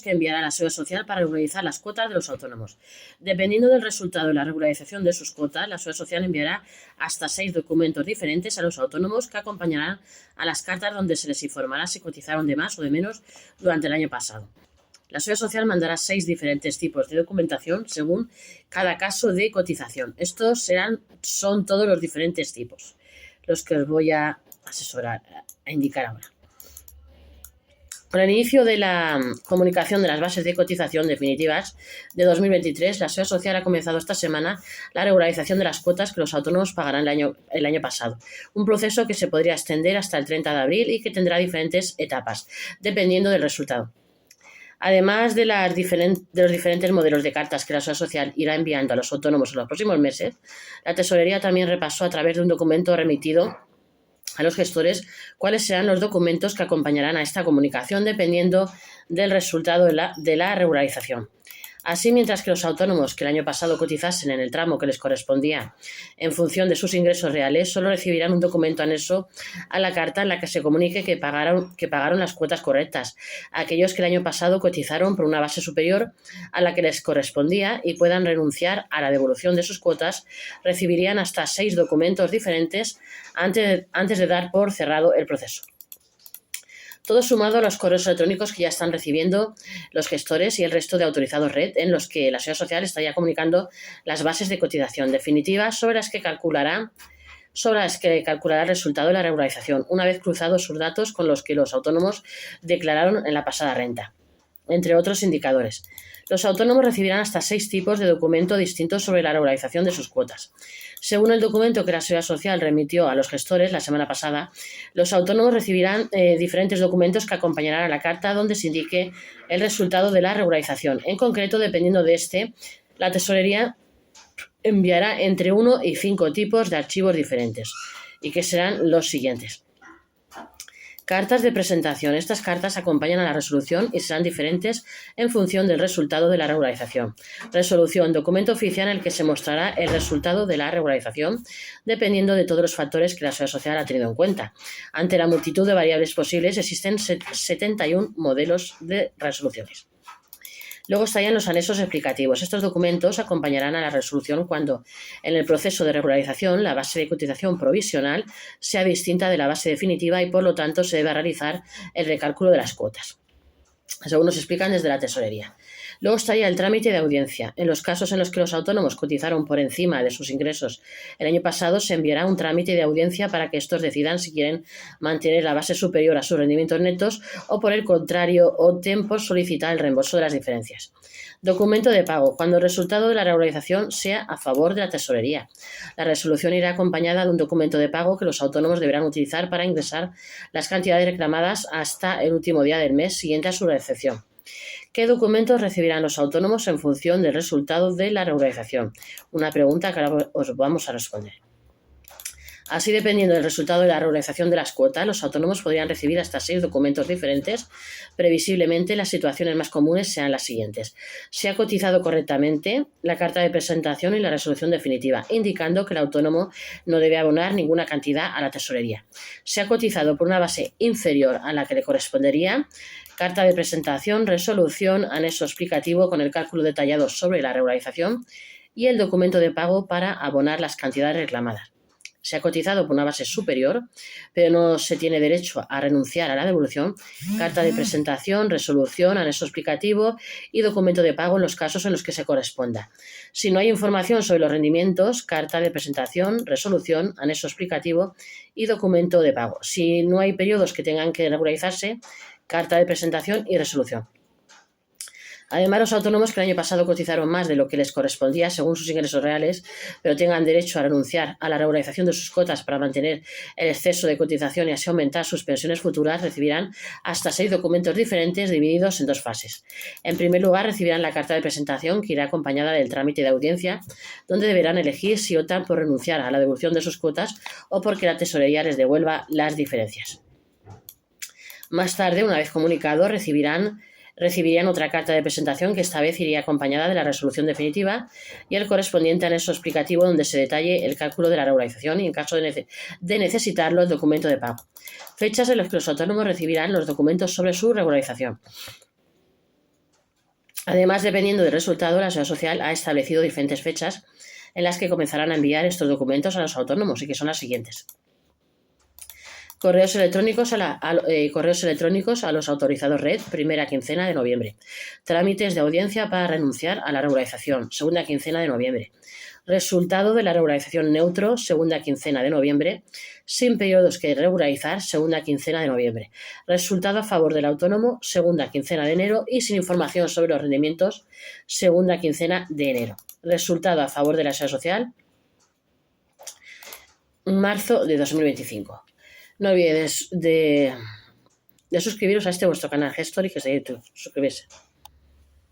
que enviará la Seguridad Social para regularizar las cuotas de los autónomos. Dependiendo del resultado de la regularización de sus cuotas, la Seguridad Social enviará hasta 6 documentos diferentes a los autónomos que acompañarán a las cartas donde se les informará si cotizaron de más o de menos durante el año pasado. La Seguridad Social mandará 6 diferentes tipos de documentación según cada caso de cotización. Estos son todos los diferentes tipos, los que os voy a indicar ahora. Con el inicio de la comunicación de las bases de cotización definitivas de 2023, la Seguridad Social ha comenzado esta semana la regularización de las cuotas que los autónomos pagarán el año pasado, un proceso que se podría extender hasta el 30 de abril y que tendrá diferentes etapas, dependiendo del resultado. Además de los diferentes modelos de cartas que la Seguridad Social irá enviando a los autónomos en los próximos meses, la Tesorería también repasó a través de un documento remitido a los gestores cuáles serán los documentos que acompañarán a esta comunicación dependiendo del resultado de la regularización. Así, mientras que los autónomos que el año pasado cotizasen en el tramo que les correspondía en función de sus ingresos reales, solo recibirán un documento anexo a la carta en la que se comunique que pagaron las cuotas correctas. Aquellos que el año pasado cotizaron por una base superior a la que les correspondía y puedan renunciar a la devolución de sus cuotas, recibirían hasta 6 documentos diferentes antes de dar por cerrado el proceso. Todo sumado a los correos electrónicos que ya están recibiendo los gestores y el resto de autorizados red, en los que la Seguridad Social está ya comunicando las bases de cotización definitivas sobre las que calculará el resultado de la regularización, una vez cruzados sus datos con los que los autónomos declararon en la pasada renta, entre otros indicadores. Los autónomos recibirán hasta 6 tipos de documento distintos sobre la regularización de sus cuotas. Según el documento que la Seguridad Social remitió a los gestores la semana pasada, los autónomos recibirán diferentes documentos que acompañarán a la carta donde se indique el resultado de la regularización. En concreto, dependiendo de la Tesorería enviará entre 1 y 5 tipos de archivos diferentes, y que serán los siguientes. Cartas de presentación. Estas cartas acompañan a la resolución y serán diferentes en función del resultado de la regularización. Resolución. Documento oficial en el que se mostrará el resultado de la regularización, dependiendo de todos los factores que la Seguridad Social ha tenido en cuenta. Ante la multitud de variables posibles, existen 71 modelos de resoluciones. Luego estarían los anexos explicativos. Estos documentos acompañarán a la resolución cuando, en el proceso de regularización, la base de cotización provisional sea distinta de la base definitiva y, por lo tanto, se debe realizar el recálculo de las cuotas, según nos explican desde la Tesorería. Luego estaría el trámite de audiencia. En los casos en los que los autónomos cotizaron por encima de sus ingresos el año pasado, se enviará un trámite de audiencia para que estos decidan si quieren mantener la base superior a sus rendimientos netos o, por el contrario, opten por solicitar el reembolso de las diferencias. Documento de pago. Cuando el resultado de la regularización sea a favor de la Tesorería, la resolución irá acompañada de un documento de pago que los autónomos deberán utilizar para ingresar las cantidades reclamadas hasta el último día del mes siguiente a su recepción. ¿Qué documentos recibirán los autónomos en función del resultado de la regularización? Una pregunta que ahora os vamos a responder. Así, dependiendo del resultado de la regularización de las cuotas, los autónomos podrían recibir hasta 6 documentos diferentes. Previsiblemente, las situaciones más comunes sean las siguientes. Se ha cotizado correctamente la carta de presentación y la resolución definitiva, indicando que el autónomo no debe abonar ninguna cantidad a la Tesorería. Se ha cotizado por una base inferior a la que le correspondería. Carta de presentación, resolución, anexo explicativo con el cálculo detallado sobre la regularización y el documento de pago para abonar las cantidades reclamadas. Se ha cotizado por una base superior, pero no se tiene derecho a renunciar a la devolución. Carta de presentación, resolución, anexo explicativo y documento de pago en los casos en los que se corresponda. Si no hay información sobre los rendimientos, carta de presentación, resolución, anexo explicativo y documento de pago. Si no hay periodos que tengan que regularizarse, carta de presentación y resolución. Además, los autónomos que el año pasado cotizaron más de lo que les correspondía según sus ingresos reales, pero tengan derecho a renunciar a la regularización de sus cuotas para mantener el exceso de cotización y así aumentar sus pensiones futuras, recibirán hasta 6 documentos diferentes divididos en 2 fases. En primer lugar, recibirán la carta de presentación que irá acompañada del trámite de audiencia, donde deberán elegir si optan por renunciar a la devolución de sus cuotas o porque la Tesorería les devuelva las diferencias. Más tarde, una vez comunicado, recibirían otra carta de presentación que esta vez iría acompañada de la resolución definitiva y el correspondiente anexo explicativo donde se detalle el cálculo de la regularización y, en caso de necesitarlo, el documento de pago. Fechas en las que los autónomos recibirán los documentos sobre su regularización. Además, dependiendo del resultado, la Seguridad Social ha establecido diferentes fechas en las que comenzarán a enviar estos documentos a los autónomos y que son las siguientes. Correos electrónicos a los autorizados red, primera quincena de noviembre. Trámites de audiencia para renunciar a la regularización, segunda quincena de noviembre. Resultado de la regularización neutro, segunda quincena de noviembre. Sin periodos que regularizar, segunda quincena de noviembre. Resultado a favor del autónomo, segunda quincena de enero. Y sin información sobre los rendimientos, segunda quincena de enero. Resultado a favor de la Seguridad Social, marzo de 2025. No olvidéis de suscribiros a este vuestro canal Gestory, que es de YouTube. Suscribirse.